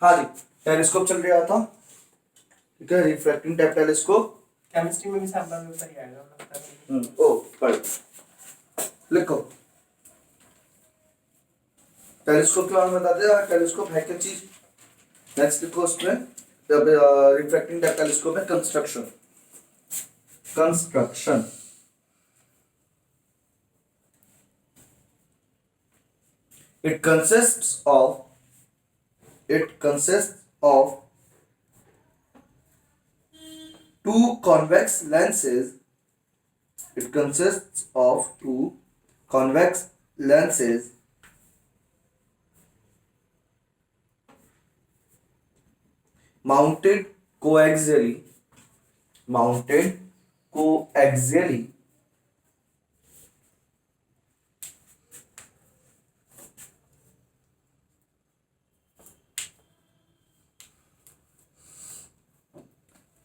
हाँ जी, टेलीस्कोप चल रहा था, ठीक है, रिफ्रैक्टिंग टाइप टेलीस्कोप। केमिस्ट्री में भी सैंपल में ऊपर ही आएगा लगता है। ओ पढ़ लिखो। टेलीस्कोप के बारे में बता दे, टेलीस्कोप है क्या चीज। नेक्स्ट लिखो उसमें, जब रिफ्रैक्टिंग टाइप टेलीस्कोप है construction. Construction it consists of two convex lenses. It consists of two convex lenses mounted coaxially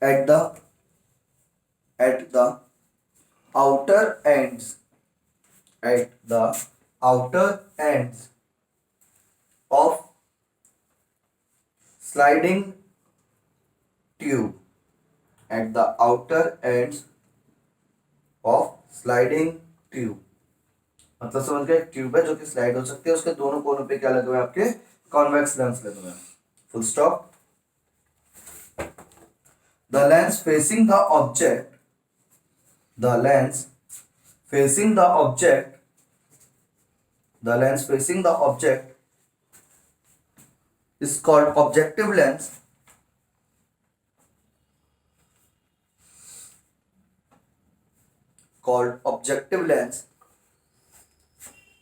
at the outer ends of sliding tube at the outer ends of sliding tube। मतलब समझ गए, tube है जो कि slide हो सकती है, उसके दोनों कोनों पे क्या लगे हुए आपके कॉन्वेक्स लेंस लगे हुए हैं। Full stop. The lens facing the object is called objective lens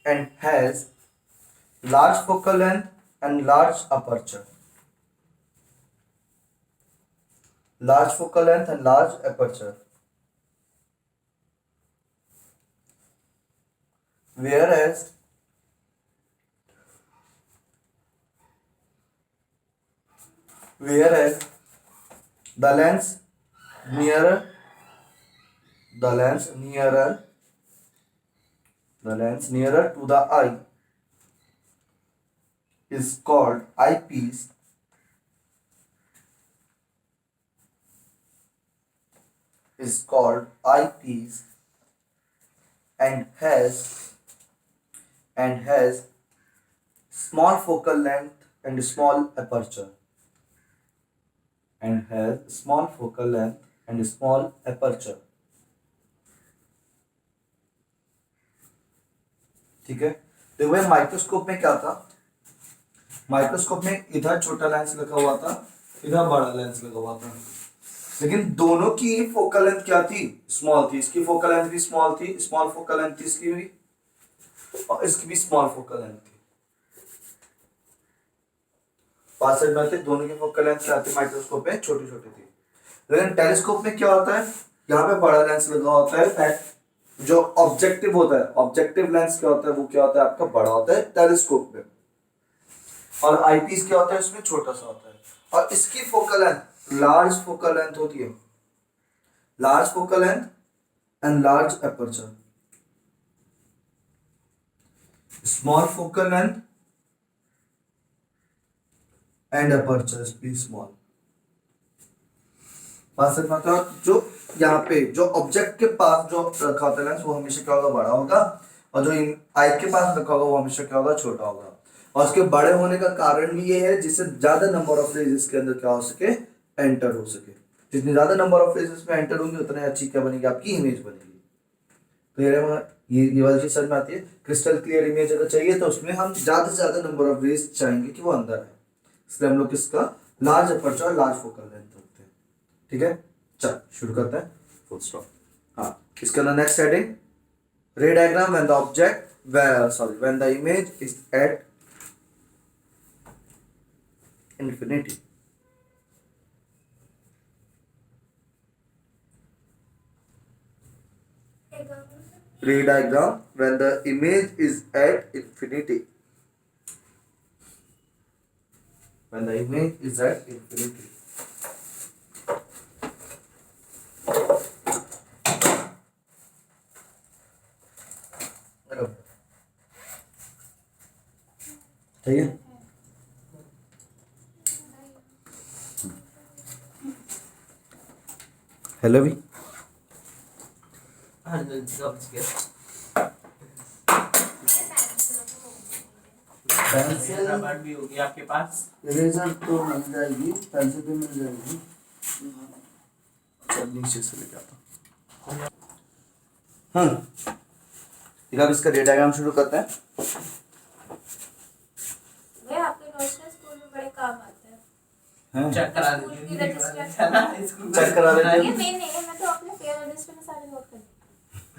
and has large focal length and large aperture. Whereas the lens nearer to the eye is called eyepiece and has small focal length and small aperture. ठीक है। देखो भाई microscope में क्या था, microscope में इधर छोटा लेंस लगा हुआ था, इधर बड़ा लेंस लगा हुआ था, लेकिन दोनों की फोकल लेंथ क्या थी, स्मॉल थी। इसकी फोकल लेंथ भी स्मॉल थी, स्मॉल फोकल लेंथ थी इसकी भी, और इसकी भी स्मॉल फोकल लेंथ थी। पास में थे, दोनों की फोकल लेंथ क्या थी माइक्रोस्कोप में, छोटी छोटी थी। लेकिन टेलीस्कोप में क्या होता है, यहाँ पे बड़ा लेंस लगा होता है। जो ऑब्जेक्टिव होता है, ऑब्जेक्टिव लेंस क्या होता है, वो क्या होता है आपका बड़ा होता है टेलीस्कोप में, और आईपीस क्या होता है उसमें छोटा सा होता है। और इसकी focal length large focal length होती है, large focal length and large aperture. Small focal length and aperture be small. मतलब जो यहाँ पे जो ऑब्जेक्ट के पास जो रखा होता है लेंस, वो हमेशा क्या होगा, बड़ा होगा, और जो आई के पास रखा होगा वो हमेशा क्या होगा, छोटा होगा। और उसके बड़े होने का कारण भी ये है जिससे ज्यादा नंबर ऑफ रेज इसके अंदर क्या हो सके, एंटर हो सके। जितनी ज्यादा नंबर ऑफ रेज इसमें एंटर होंगी उतनी अच्छी क्या बनेगी, आपकी इमेज बनेगी। क्लियर है, ये वाली चीज समझ में आती है। क्रिस्टल क्लियर इमेज अगर चाहिए तो उसमें हम ज्यादा से ज्यादा नंबर ऑफ रेज चाहेंगे कि वो अंदर है, इसलिए हम लोग किसका लार्ज अपर्चर और लार्ज फोकल लेंथ रखते हैं। ठीक है, चल शुरू करते हैं। Full stop. हाँ, इसका next heading, ray diagram when the object when the image is at infinity. Ray diagram when the image is at infinity. When the image is at infinity. ठीक है, हेलो भी हाँ जी समझ गया पेंसिल रबड़ भी होगी आपके पास इरेजर तो मिल जाएगी, पेंसिल भी मिल जाएगी। चल नीचे से लेके आता हूँ। ठीक है, अब इसका डायग्राम शुरू करते हैं। भैया आपके नोट्स ना स्कूल में बड़े काम आते हैं। हैं चेक करा स्कूल की दीजिए रजिस्टर है ना स्कूल चेक करा लेते ये हैं। मेन नहीं है, मैं तो अपने फेयर रजिस्टर में सारे नोट कर दी।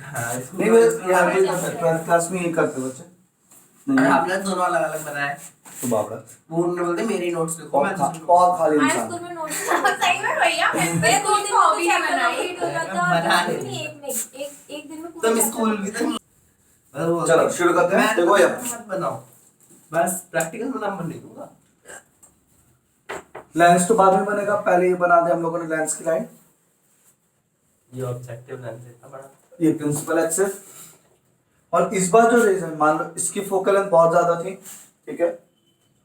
हाँ नहीं बस यहाँ पे 12th क्लास में ये करते बच्चे अरे नहीं आपने दोनों अलग अलग बनाए तो बाबड़ा वो उन्होंने बोलते मेरे नोट्स लिखो मैं दूसरे और खाली हमारे इंसान स्कूल में नोट्स सही में भैया मैं दो दिन में हॉबी चैप्टर बनाई कंप्लीट हो जाता बना है, ले। नहीं एक नहीं, एक दिन में पूरा तुम chapter स्कूल भी complete। तो चलो शुरू करते हैं। देखो ये मत बनाओ बस प्रैक्टिकल में नंबर नहीं दूंगा लेंस तो बाद में बनेगा, पहले ये बना दे हम लोगों ने लेंस की लाइन। ये ऑब्जेक्टिव लेंस इतना बड़ा ये प्रिंसिपल एक्सिस, और इस बार जो रेज है मान लो इसकी फोकल लेंथ बहुत ज्यादा थी, ठीक है,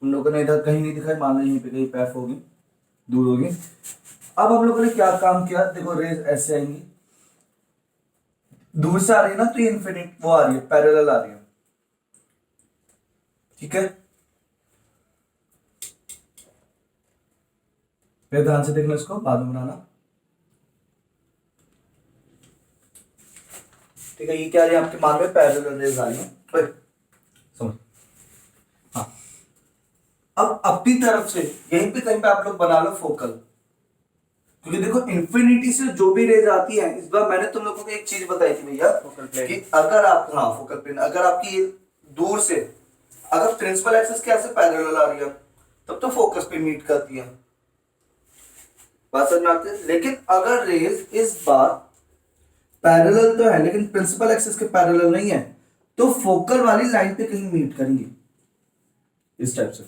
हम लोगों ने इधर कहीं नहीं दिखाई, मान लो यहीं पे कहीं पैफ होगी, दूर होगी। अब हम लोगों ने क्या काम किया, देखो रेज ऐसे आएंगी, दूर से आ रही है ना, तो ये इन्फिनिट वो आ रही है, पैरेलल आ रही है, ठीक है। फिर ध्यान से देखना इसको, बाद में बनाना, ठीक है। ये क्या आ रही है आपके मान में पैरेलल रेज आ रही है, ओए, समझ। हाँ, अब अपनी तरफ से यहीं पे कहीं पे आप लोग बना लो फोकल, क्योंकि देखो इंफिनिटी से जो भी रेज आती है, इस बार मैंने तुम लोगों को एक चीज बताई थी भैया कि अगर आप, हाँ फोकल प्लेन, अगर आपकी ये दूर से अगर प्रिंसिपल एक्सिस के ऐसे पैरेलल आ रही है तब तो फोकस पे मीट करती है, बात समझ में आती है। लेकिन अगर रेज इस बार पैरेलल तो है लेकिन प्रिंसिपल एक्सिस के पैरेलल नहीं है, तो फोकल वाली लाइन पे कहीं मीट करेंगी इस टाइप से।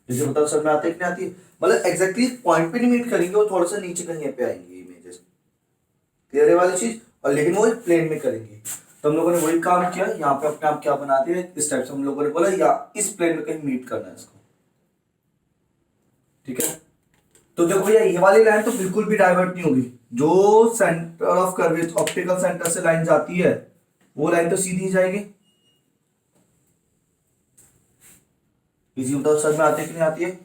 जैसे बताओ समझ में आती है कि नहीं आती है, मतलब एग्जैक्टली पॉइंट पे नहीं मीट करेंगे, वो थोड़ा सा नीचे कहीं पे आएंगी इमेजेस, क्लियर है वाली चीज, और लेकिन वो एक प्लेन में करेंगी। तो हम लोगों ने वही काम किया, यहाँ पे अपने आप क्या बना दिया, इस टाइप से हम लोगों ने बोला या इस प्लेन में कहीं मीट करना है इसको, ठीक है। तो देखो भैया ये वाली लाइन तो बिल्कुल भी डाइवर्ट नहीं होगी, जो centre of curvature optical centre से लाइन जाती है वो लाइन तो सीधी जाएगी। इसी बताओ समझ में आती है कि नहीं आती है।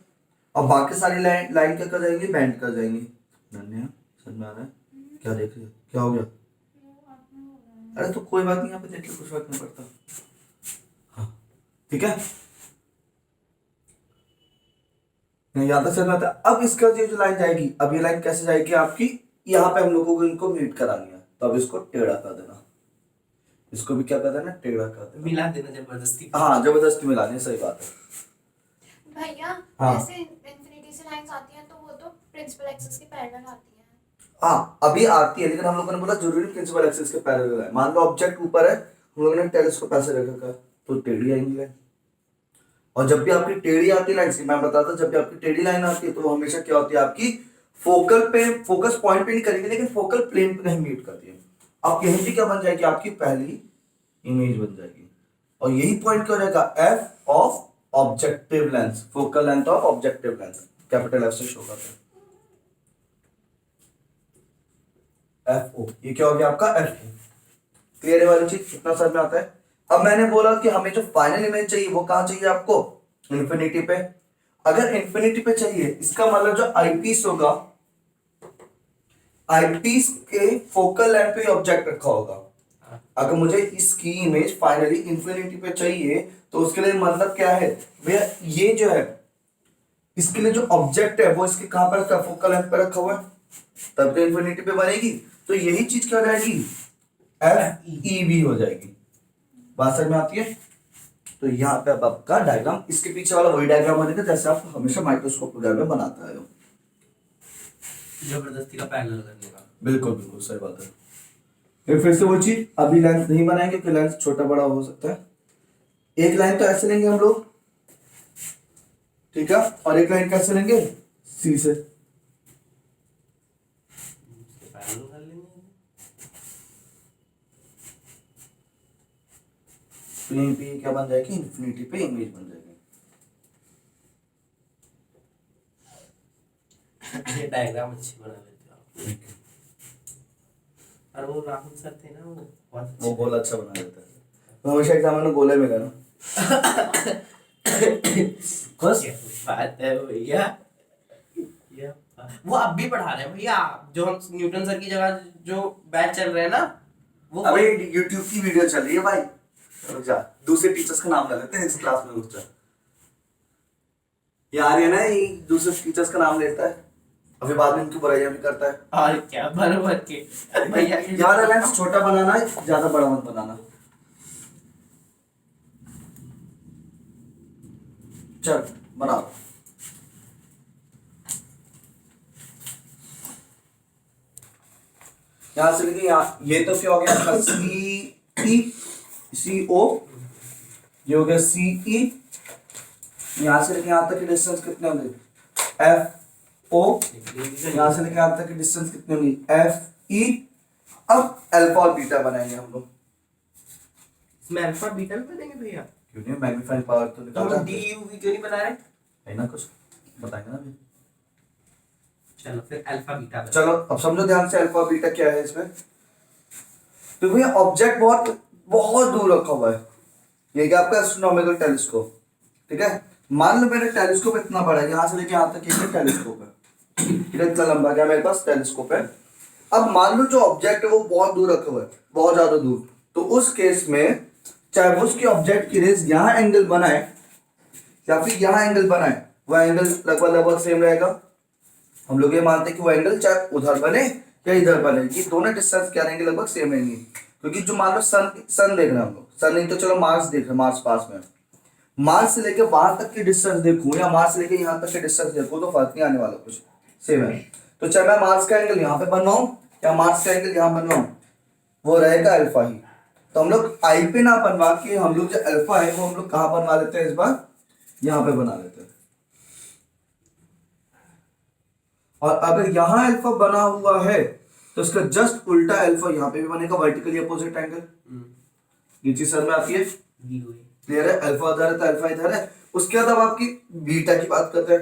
और बाकी सारी लाइन लाइन क्या कर जाएंगी, बैंड कर जाएंगी। धन्य समझ में आ रहा है, क्या देख रहे हो, क्या हो गया, अरे तो कोई बात नहीं, यहाँ पे देख लो, कुछ फर्क नहीं पड़ता। हाँ ठीक है, यहाँ तक समझ में आता है। अब इसका ये जो लाइन जाएगी, अब ये लाइन कैसे जाएगी आपकी, यहाँ पे हम लोगों को इनको मीट करानी है, तो अब इसको टेढ़ा कर देना, इसको भी क्या कर देना, टेढ़ा कर देना, मिला देना जबरदस्ती हाँ जबरदस्ती मिलानी है, सही बात है। भैया हाँ। ऐसे इंफिनिटी से लाइंस आती हैं तो वो तो प्रिंसिपल एक्सिस के पैरेलल आती हैं। हाँ अभी आती है, लेकिन हम लोगों ने बोला जरूरी प्रिंसिपल एक्सिस के पैरेलल है। मान लो ऑब्जेक्ट ऊपर है, हम लोगों ने टेलीस्कोप ऐसे रखा तो टेढ़ी आएंगी लाइन। और जब भी आपकी टेढ़ी आती है लाइन, मैं बताता हूँ, जब भी आपकी टेढ़ी लाइन आती है तो वो हमेशा क्या होती है आपकी फोकल पे, फोकस पॉइंट पे नहीं करेगी लेकिन फोकल प्लेन पे कहीं मीट करती है। अब यहीं पे क्या बन जाएगी आपकी पहली इमेज बन जाएगी, और यही पॉइंट क्या हो जाएगा, F of objective lens, focal length of objective lens, capital F से शो करते हैं, एफ ओ, ये क्या हो गया आपका एफ ओ। क्लियर है वाली चीज, कितना समझ में आता है। अब मैंने बोला कि हमें जो फाइनल इमेज चाहिए वो कहां चाहिए आपको, इंफिनिटी पे। अगर इंफिनिटी पे चाहिए, इसका मतलब जो आईपीस होगा, आईपीस के फोकल लेंथ पे ऑब्जेक्ट रखा होगा। अगर मुझे इसकी इमेज फाइनली इंफिनिटी पे चाहिए तो उसके लिए मतलब क्या है भैया, ये जो है इसके लिए जो ऑब्जेक्ट है वो इसके कहां पर रखा, फोकल लेंथ पे रखा हुआ है, तब तो इंफिनिटी पे बनेगी। तो यही चीज क्या हो जाएगी, एफ ई बी हो जाएगी। बात समझ में आती है। तो यहाँ पे अब आपका डायग्राम, इसके पीछे वाला वही डायग्राम बनेगा जैसे आप हमेशा माइक्रोस्कोप वगैरह में बनाता है। जबरदस्ती का पैरेलल करने का, बिल्कुल बिल्कुल सही बात है। फिर से वो चीज, अभी लेंथ नहीं बनाएंगे कि लेंथ छोटा बड़ा हो सकता है। एक लाइन तो ऐसे लेंगे हम लोग, ठीक है, और एक लाइन कैसे लेंगे, सी से। पैरेलल कर लेंगे। तो यहीं पे क्या बन जाएगी, इंफिनिटी पे इमेज बन जाएगी। ये डायग्राम अच्छी बना लेते हो आप। और वो राहुल सर थे ना, वो बहुत वो अच्छे गोला अच्छा बना देता है, तो हमेशा एग्जाम में गोले मिले ना। खुश बात है भैया। ये वो अब भी पढ़ा रहे हैं भैया, जो हम न्यूटन सर की जगह जो बैच चल रहे हैं ना, वो अबे यूट्यूब की वीडियो चल रही है भाई, रुक जा, दूसरे टीचर्स का नाम ले लेते हैं इस क्लास में, रुक जा। यार ये ना, ये दूसरे टीचर्स का नाम लेता है, अभी बाद में इनकी बुराइयां भी करता है। और क्या भर भर के भैया की याद है लेंस छोटा बनाना है, ज्यादा बड़ा मत बनाना। चल बनाओ। यहां से लेके यहाँ, ये तो क्या हो गया आपका CO, ये हो गया CE। यहां से लेके यहां तक की डिस्टेंस कितने होंगे FO। यहां से लेके यहां तक की डिस्टेंस कितनी होगी FE। अब अल्फा और बीटा बनाएंगे हम लोग। इसमें अल्फा बीटा भी बनेंगे भैया? क्यों नहीं, मैग्नीफाइंग पावर तो तो निकाल हम सकते डी हैं। यू वी क्यों नहीं बना रहे? है ना, कुछ बताएंगे ना अभी। चलो फिर अल्फा बीटा बना। चलो अब समझो ध्यान से अल्फा बीटा क्या है इसमें। तो भैया ऑब्जेक्ट बहुत बहुत दूर रखा हुआ है, ये क्या आपका एस्ट्रोनॉमिकल टेलीस्कोप, ठीक है। मान लो मेरा टेलीस्कोप इतना बड़ा है, यहाँ से लेके यहाँ तक एक टेलीस्कोप है, ठीक है, इतना लंबा क्या मेरे पास टेलीस्कोप है। अब मान लो जो ऑब्जेक्ट है वो बहुत दूर रखा हुआ है, बहुत ज्यादा दूर, तो उस केस में चाहे वो उसके ऑब्जेक्ट की रेस यहाँ एंगल बनाए या फिर यहाँ एंगल बनाए, वह एंगल लगभग लगभग सेम रहेगा। हम लोग ये मानते हैं कि वो एंगल चाहे उधर बने या इधर बने, ये दोनों डिस्टेंस क्या रहेंगे, लगभग सेम रहेंगे। क्योंकि जो मान लो सन देख रहे हैं हम लोग, सन नहीं तो चलो मार्स देख रहे हैं, मार्स पास में, मार्स से लेके वहां तक की डिस्टेंस देखूं या मार्स से लेके यहाँ तक की डिस्टेंस देखूं तो फर्क नहीं आने वाला, कुछ सेम है। तो चाहे मैं मार्स का एंगल यहाँ पे बनवाऊं या मार्स का एंगल यहाँ बनवाऊं, वो रहेगा अल्फा ही। तो हम लोग आई पे ना बनवा के हम लोग जो अल्फा है वो हम लोग कहाँ बनवा लेते हैं इस बार, यहाँ पे बना लेते हैं। और अगर यहाँ अल्फा बना हुआ है तो इसका जस्ट उल्टा अल्फा यहाँ पे भी बनेगा, वर्टिकली अपोजिट एंगल। ये चीज सर में आती है, क्लियर है। अल्फा इधर है तो अल्फा इधर है। उसके बाद अब आपकी बीटा की बात करते हैं।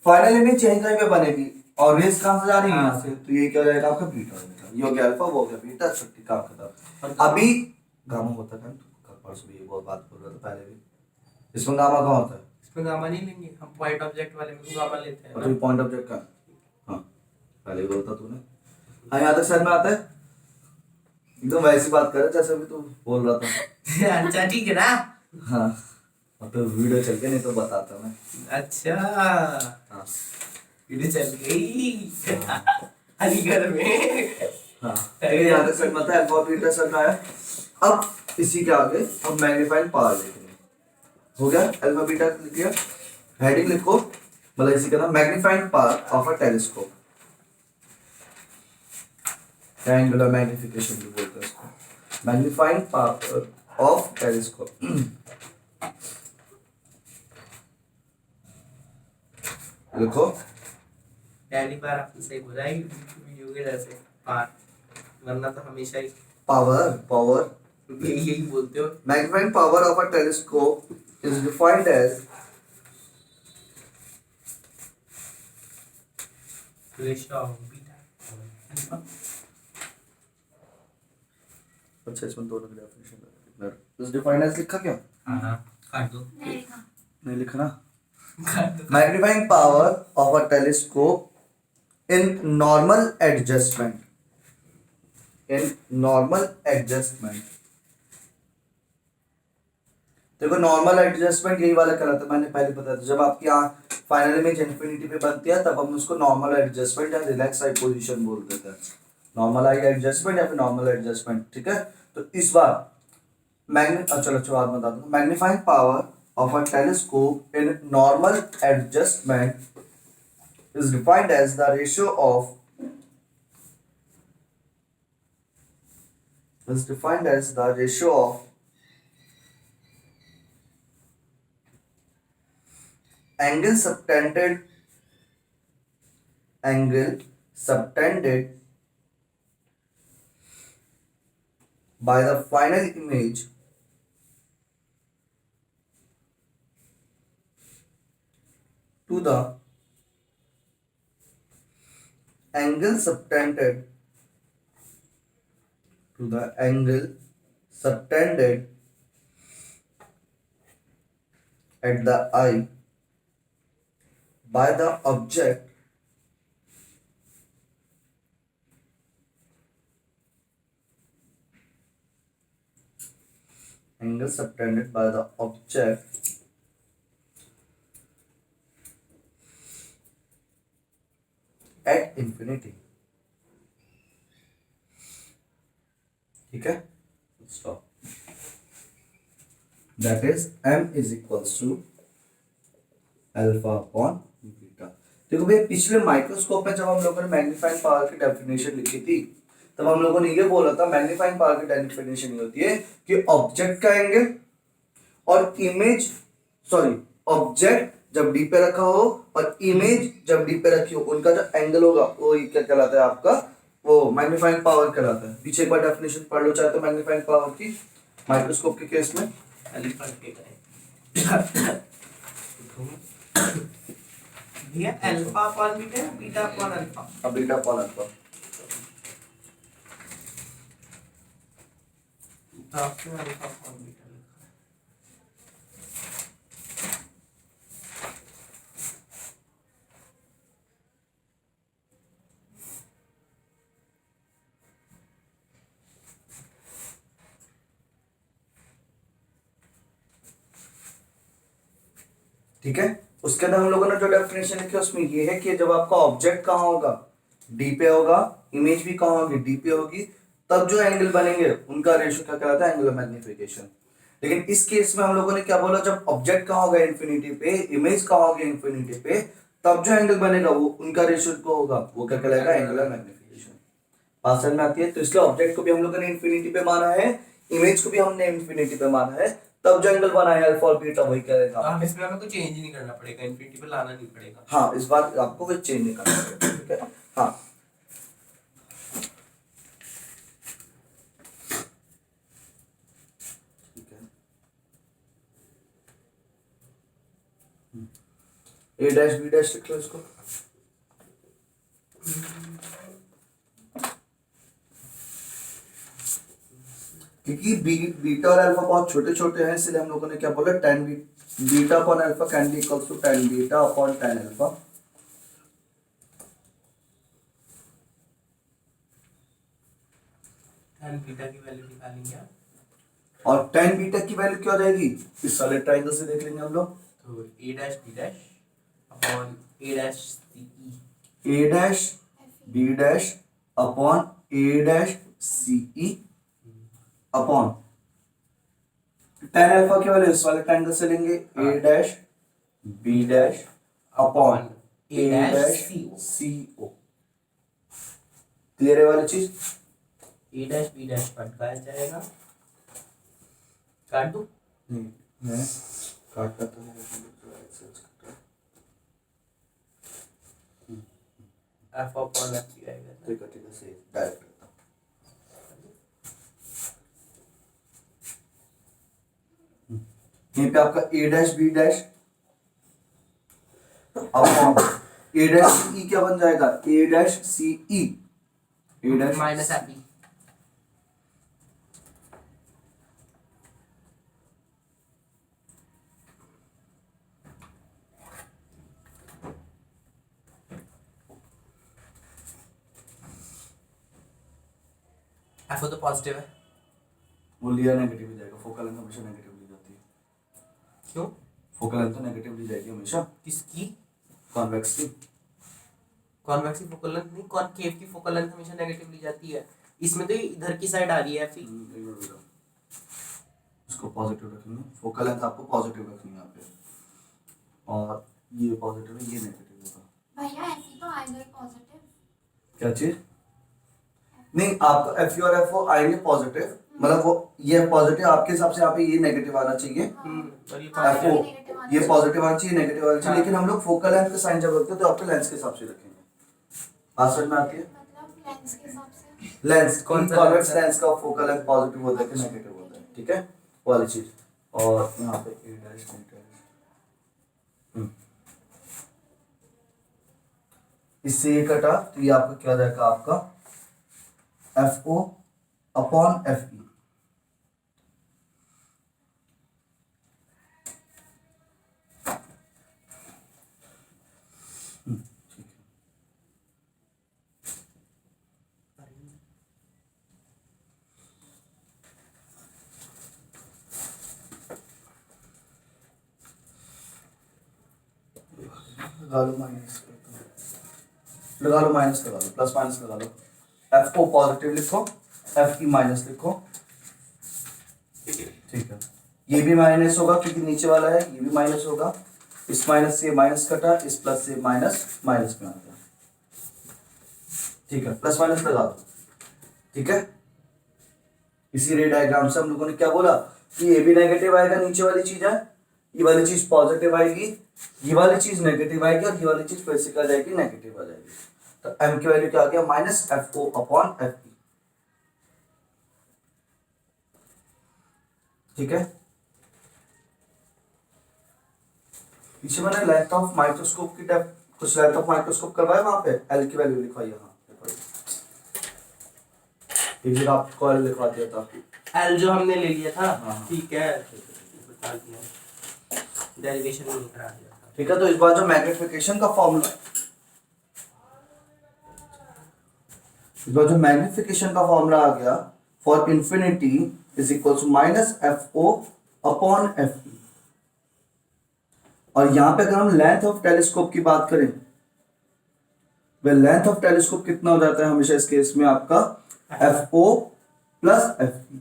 फाइनल इमेज यहीं कहीं पे बनेगी और रेस कहां से जा रही है, यहाँ से, तो ये क्या हो जाएगा आपका बीटा हो जाएगा। ये हो गया अल्फा, वो हो गया बीटा, छुट्टी काम खत्म। अभी गामा होता है, परसों भी ये बहुत बात बोल रहा था पहले भी, इसमें गामा कहाँ होता है, इसमें गामा नहीं लेंगे हम, पॉइंट ऑब्जेक्ट वाले में गामा लेते हैं और तो पॉइंट ऑब्जेक्ट का, हाँ पहले ही बोलता तूने। हाँ यहाँ तक सर में आता है, एकदम वैसी बात कर जैसे अभी तू बोल रहा था। अच्छा ठीक है ना। हाँ अब तो वीडियो चल के नहीं तो बताता मैं। अच्छा हाँ वीडियो चल गई अलीगढ़ में। हाँ यहाँ तक सर में आता है, अल्फा बीटा सर का है। अब इसी के आगे हम मैग्नीफाइंग पावर लिखेंगे। हो गया, अल्फा बीटा लिख लिया, हेडिंग लिखो, मतलब इसी का नाम magnifying power of a telescope, triangular magnification भी बोलते हैं इसको, मैग्नीफाइंग पावर ऑफ टेलीस्कोप। लिखो, पहली बार आपने सही बोला है वीडियो के जैसे पार, वरना तो हमेशा ही पावर पावर यही बोलते हो। Magnifying power of a telescope is defined as ratio of beta. अच्छा इसमें दोनों की डेफिनेशन is defined as लिखा क्या, हाँ काट दो, नहीं लिखा। नहीं लिखा ना। काट दो। Magnifying power of a telescope in normal adjustment, in normal adjustment. देखो नॉर्मल एडजस्टमेंट यही वाला कहलाता है, मैंने पहले बताया था, जब आपकी आंख फाइनल इमेज इन्फिनिटी पे बनती है तब हम उसको नॉर्मल एडजस्टमेंट या रिलैक्स आई पोजीशन बोल देते हैं, नॉर्मल आई एडजस्टमेंट या फिर नॉर्मल एडजस्टमेंट, ठीक है। तो इस बार चलो बात बता दूं, magnifying power of a telescope in normal adjustment is defined as the ratio of angle subtended by the final image to the angle subtended to the angle subtended at the eye by the object angle subtended by the object at infinity. ठीक है, stop. That is m is equals to alpha upon beta. देखो भैया पिछले microscope में जब हम लोगों ने मैग्नीफाइंग पावर की डेफिनेशन लिखी थी तब हम लोगों ने ये बोला था मैग्नीफाइंग पावर की डेफिनेशन ये होती है कि ऑब्जेक्ट का एंगल और इमेज ऑब्जेक्ट जब डी पे रखा हो और इमेज जब डी पे रखी हो उनका जो एंगल होगा वो क्या कहलाता है आपका, वो मैग्नीफाइंग पावर कहलाता है. पीछे एक बार डेफिनेशन पढ़ लो चाहे तो मैग्नीफाइंग पावर की माइक्रोस्कोप के केस में. भैया अल्फा अपॉन बीटा या बीटा अपॉन अल्फा? अब बीटा अपॉन अल्फा. तो आपने अल्फा अपॉन बीटा लिखा है. ठीक है, उसके अंदर हम लोगों ने जो डेफिनेशन लिखी उसमें ये है कि जब आपका ऑब्जेक्ट कहाँ होगा, डी पे होगा, इमेज भी कहाँ होगी, डी पे होगी, तब जो एंगल बनेंगे उनका रेशियो क्या कहलाता है, एंगुलर मैग्निफिकेशन. लेकिन इस केस में हम लोगों ने क्या बोला, जब ऑब्जेक्ट कहाँ होगा इन्फिनिटी पे, इमेज कहाँ होगी इन्फिनिटी पे, तब जो एंगल बनेगा वो उनका रेशियो को होगा, वो क्या कहलाएगा, एंगुलर मैग्निफिकेशन. बात समझ में आती है. तो इसलिए ऑब्जेक्ट को भी हम लोगों ने इन्फिनिटी पे माना है, इमेज को भी हमने इन्फिनिटी पे माना है, तब जो एंगल बना है अल्फा और बीटा वही करेगा. तो हम इसमें हमें कुछ चेंज ही नहीं करना पड़ेगा, इन्फिनिटी पे लाना नहीं पड़ेगा. हाँ, इस बार आपको कुछ चेंज नहीं करना पड़ेगा. ठीक है. हाँ, ठीक है. ए डैश बी डैश लिख लो इसको. क्योंकि बीटा और अल्फा बहुत छोटे छोटे हैं इसलिए हम लोगों ने क्या बोला, tan beta upon alpha can be equals to tan beta upon tan alpha. tan beta की वैल्यू निकालेंगे आप. और tan बीटा की वैल्यू क्या हो जाएगी, इस वाले ट्रायंगल से देख लेंगे हम लोग. तो a dash b dash upon a dash c e. a dash b dash upon a dash c e upon tan alpha की वैल्यू इस वाले ट्रायंगल से लेंगे, a dash b dash upon a dash c o. Clear है वाली चीज. a dash b dash पटकाया जाएगा. काट दूं? नहीं, मैं काटता तो नहीं. f अपॉन f भी आएगा. ठीक है, सही, डायरेक्ट करता हूं. यहीं पे आपका a dash b dash upon a dash e क्या बन जाएगा, a dash c e. a dash minus f e. f तो पॉजिटिव है. वो लिया नेगेटिव ही जाएगा. फोकल लेंथ हमेशा नेगेटिव ली जाती है. क्यों? फोकल लेंथ तो नेगेटिव ली जाएगी हमेशा. किसकी? कॉन्वेक्स की. कॉन्वेक्स की फोकल लेंथ नहीं, कॉनकेव की फोकल लेंथ हमेशा नेगेटिव ली जाती है. इसमें तो इधर की साइड आ रही है f e. इसको पॉजिटिव रखेंगे. फोकल लेंथ आपको पॉजिटिव रखनी है यहाँ पे, और ये पॉजिटिव है, ये नेगेटिव होगा. भैया ऐसी तो आएगा पॉजिटिव. क्या चीज? नहीं, आपको एफ और एफ ओ आएंगे पॉजिटिव, मतलब वो ये पॉजिटिव आपके हिसाब से यहाँ पे ये नेगेटिव आना चाहिए, और ये हाँ, एफ ओ ये पॉजिटिव आना चाहिए, नेगेटिव आना चाहिए. लेकिन हम लोग फोकल लेंथ का साइन जब रखते हैं तो आपके लेंस के हिसाब से रखेंगे. बात समझ में आती है. मतलब लेंस के हिसाब से. लेंस कौन सा कॉन्वेक्स लेंस है? लेंस का फोकल लेंथ पॉजिटिव होता है कि नेगेटिव होता है. ठीक है, वो वाली चीज. और यहाँ पे ए डैश बी डैश, इससे ये कटा तो ये आपका क्या हो जाएगा, आपका F O upon F E. लगा लो माइनस, लगा लो माइनस, लगा लो प्लस माइनस लगा लो। एफ को पॉजिटिव लिखो, एफ की माइनस लिखो, ठीक है। ये भी माइनस होगा क्योंकि नीचे वाला है, ये भी माइनस होगा। इस माइनस से माइनस कटा, इस प्लस से माइनस माइनस में आ गया, ठीक है। प्लस माइनस लगा दो, ठीक है। इसी रे डायग्राम से हम लोगों ने क्या बोला कि ये भी नेगेटिव आएगा, नीचे वाली चीज है, ये वाली चीज पॉजिटिव आएगी, ये वाली चीज नेगेटिव आएगी और ये वाली चीज फिर से आ जाएगी, नेगेटिव आ जाएगी। तो m की वैल्यू क्या आ गया, minus F O upon F E, ठीक है। पीछे मैंने लेंथ ऑफ माइक्रोस्कोप की टाइप कुछ लेंथ ऑफ माइक्रोस्कोप करवाया, वहां पे एल की वैल्यू लिखवाई, यहाँ एक जगह आपको एल लिखवा दिया था, एल जो हमने ले लिया था, हाँ। ठीक है, बता दिया, डेरिवेशन नहीं करा दिया था, ठीक है। तो इस बार जो मैग्निफिकेशन का फॉर्मूला, इस बार जो मैग्निफिकेशन का फॉर्मूला आ गया, for infinity is equal to minus F O upon F E. और यहां पे अगर हम लेंथ ऑफ टेलीस्कोप की बात करें, वह लेंथ ऑफ टेलीस्कोप कितना हो जाता है हमेशा इस केस में आपका, F O plus F E.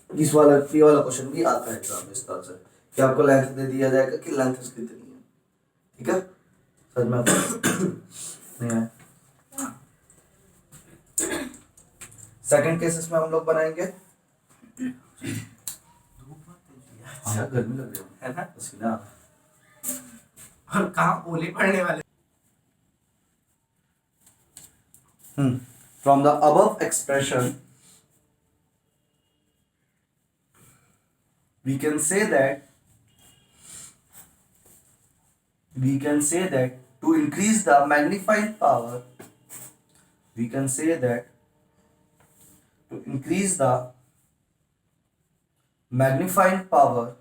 इस वाला ये वाला क्वेश्चन भी आता है एग्जाम में इस तरह से कि आपको लेंथ दे दिया जाएगा कि लेंथ कितनी है, ठीक है। समझ में आता है? नहीं आया? सेकंड केसेस में हम लोग बनाएंगे, हाँ गर्मी लग रही है ना, पसीना। और कहाँ ओले पड़ने वाले। From the above expression, we can say that to increase the magnifying power, we can say that to increase the magnifying power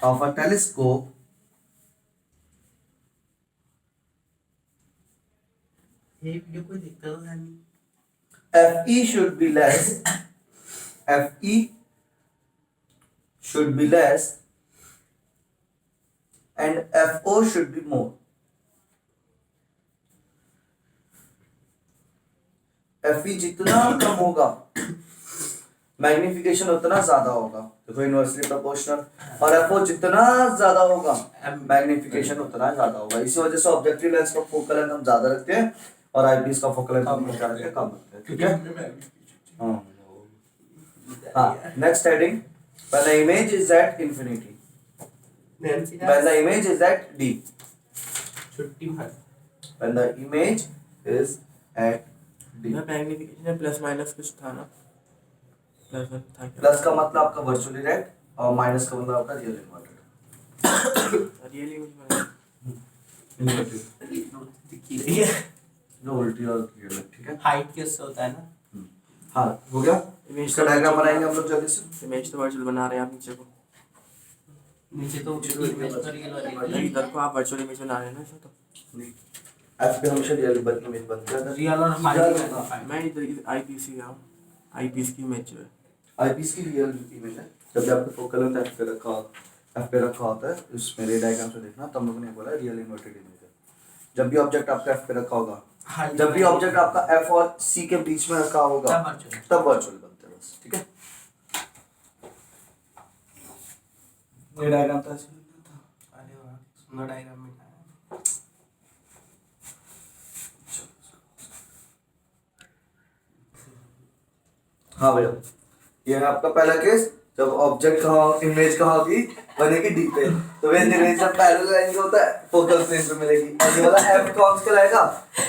of a telescope, ये वीडियो कोई देखता तो है नहीं। FE should be less, FE should be less and FO should be more. FE जितना कम होगा magnification उतना ज्यादा होगा, देखो इनवर्सली प्रोपोर्शनल। और FO जितना ज्यादा होगा मैग्निफिकेशन उतना ज्यादा होगा। इसी वजह से ऑब्जेक्टिव लेंस का फोकल लेंथ हम ज्यादा रखते हैं और आईपीएस का फोकल लेंथ हम क्या रखते हैं, कम रखते हैं, ठीक है। हाँ, next heading, when the image is at infinity, when the image is at D, छुट्टी मार। when the image is at D। Magnification में प्लस माइनस कुछ था ना, प्लस था क्या, प्लस का मतलब आपका वर्चुअली रेक्ट और माइनस का मतलब आपका रियल इन्वर्टेड, रियली इन्वर्टेड जो उल्टी और रियल है, ठीक है। हाइट किससे होता है ना, हाँ हो गया। इसका डायग्राम बनाएंगे हम लोग जल्दी से। इमेज तो वर्चुअल बना रहे हैं आप नीचे को, नीचे तो रियल नहीं इधर को आप वर्चुअल इमेज बना रहे हैं ना, इसमें तो एफ पे हमेशा रियल इमेज बनती है। रियल और हाइट। मैं इधर आईपीसी का आईपीसी की इमेज जो है, आईपीएस की रियल इमेज है। जब भी आपको फोकल लेंथ एफ पे रखा होता है, इस मेरे डायग्राम से देखना, तब लोगों ने बोला रियल इन्वर्टेड इमेज है। जब भी ऑब्जेक्ट आपका एफ पे रखा होगा, जब भी ऑब्जेक्ट आपका एफ और सी के बीच में रखा होगा, तब वर्चुअल बनते हैं बस, ठीक है। ये डायग्राम था, अरे वाह, सुंदर डायग्राम में है। हाँ भैया, ये है आपका पहला केस। जब ऑब्जेक्ट कहाँ, इमेज कहाँ होगी, बनेगी डी पे, तो वह इमेज जब पैरेलल लाइन का होता है फोकल प्लेन पे मिलेगी। और ये वाला एफ कौन सा लाएगा,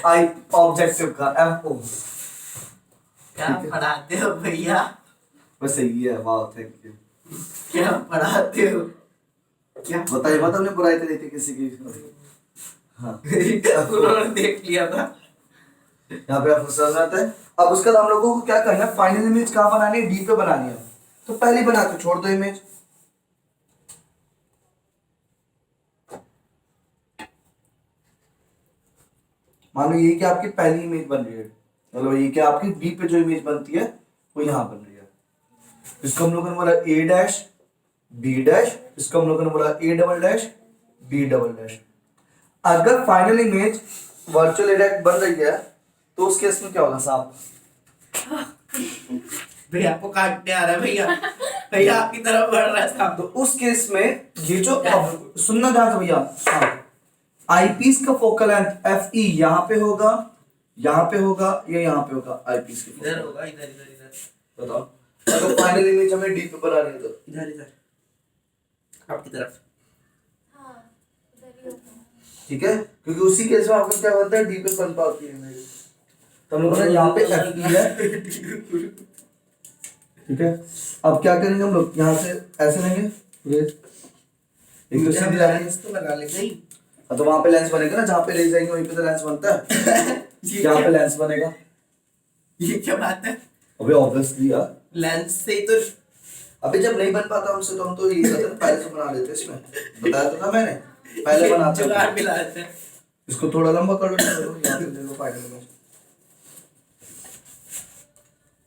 आई ऑब्जेक्टिव का एफ ओ। क्या पढ़ाते हो भैया, बस सही है, वाह थैंक यू। क्या पढ़ाते हो, क्या बताइए, मतलब हमने बुराई करी थी किसी की? हाँ उन्होंने देख लिया था। यहाँ पे आपको समझ आता है। अब उसके बाद हम लोगों को क्या करना है, फाइनल इमेज कहाँ बनानी है, डी पे बनानी है। तो पहले बना के छोड़ दो इमेज। मान लो ये कि आपकी पहली इमेज बन रही है, मतलब ये कि आपकी डी पे जो इमेज बनती है वो यहाँ बन रही है। इसको हम लोगों ने बोला ए डैश बी डैश, इसको हम लोगों ने बोला A double dash B double dash. अगर फाइनल इमेज वर्चुअल एडेक्ट बन रही है तो उस केस में क्या होगा साहब? भैया आपको काटने आ रहा है भैया, भैया आपकी तरफ बढ़ रहा है तो साहब। उस केस में ये जो सुनना ध्यान से भैया, आईपीस का फोकल लेंथ एफ ई यहाँ पे होगा, यहाँ पे होगा, ये यहाँ पे होगा। आईपीस के इधर होगा, इधर इधर इधर बताओ। तो फाइनल इमेज हमें डी पे बनानी है तो इधर इधर आपकी तरफ। हाँ उधर ही होता है। ठीक है, क्योंकि उसी केस में आपको क्या बनता है, डी पे बन पाती है इमेज। तो हम लोगों ने यहाँ पे एफ ई है। ठीक है, अब क्या करेंगे हम लोग, यहाँ से ऐसे लेंगे ये, एक तो सीधी लाइन है, तो लगा ले नहीं। तो वहां पे लेंस बनेगा ना, जहाँ पे ले जाएंगे वहीं पे तो लेंस बनता है। यहाँ पे लेंस बनेगा। ये क्या बात है? अबे ऑब्वियसली यार, लेंस से ही तो अबे जब नहीं बन पाता हमसे तो हम तो ये करते हैं, पहले से बना लेते हैं। इसमें बताया तो था मैंने, पहले बनाते जुगाड़ हैं। मिला देते हैं। इसको थोड़ा लंबा कर लो, यहाँ पे ले लो फाइनल में।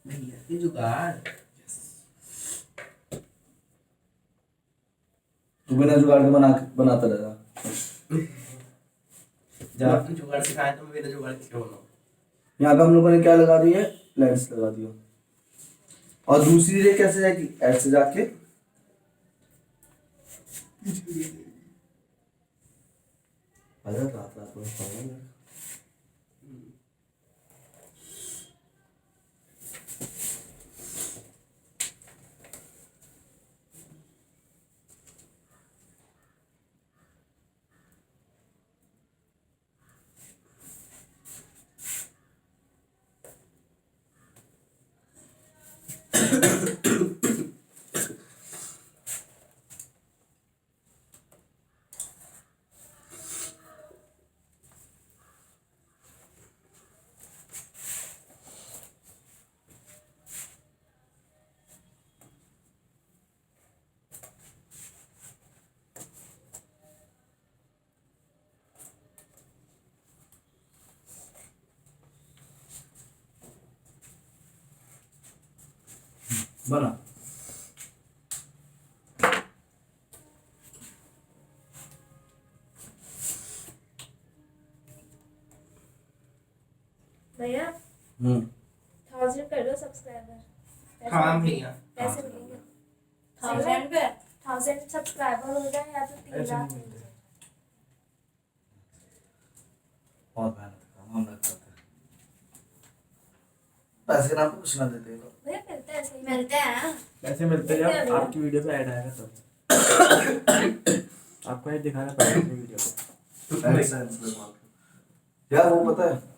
भैया की जुगाड़। तू बिना जुगाड़ के बनाता रहेगा। जब आपने जुगाड़ सिखाया तो मैं बिना जुगाड़ के क्यों बनाऊं? यहाँ पे हम लोगों ने क्या लगा दी है, लेंस लगा दिया। और दूसरी रे कैसे जाएगी, ऐसे जाके अरे रात रात में पागल है। बना। भैया 1000 कर दो सब्सक्राइबर। हाँ भैया। पैसे मिलेंगे। 1000 पे 1000 सब्सक्राइबर हो जाए या तो 3 लाख मिल जाए। बहुत मेहनत काम हम करते हैं, पैसे के नाम पे कुछ ना देते हैं लोग। भैया मिलते हैं सही। मिलते हैं। कैसे मिलते हैं जब आपकी वीडियो पे ऐड आएगा तब। आपको ऐड दिखाना पड़ेगा अपनी वीडियो पे। यार वो पता है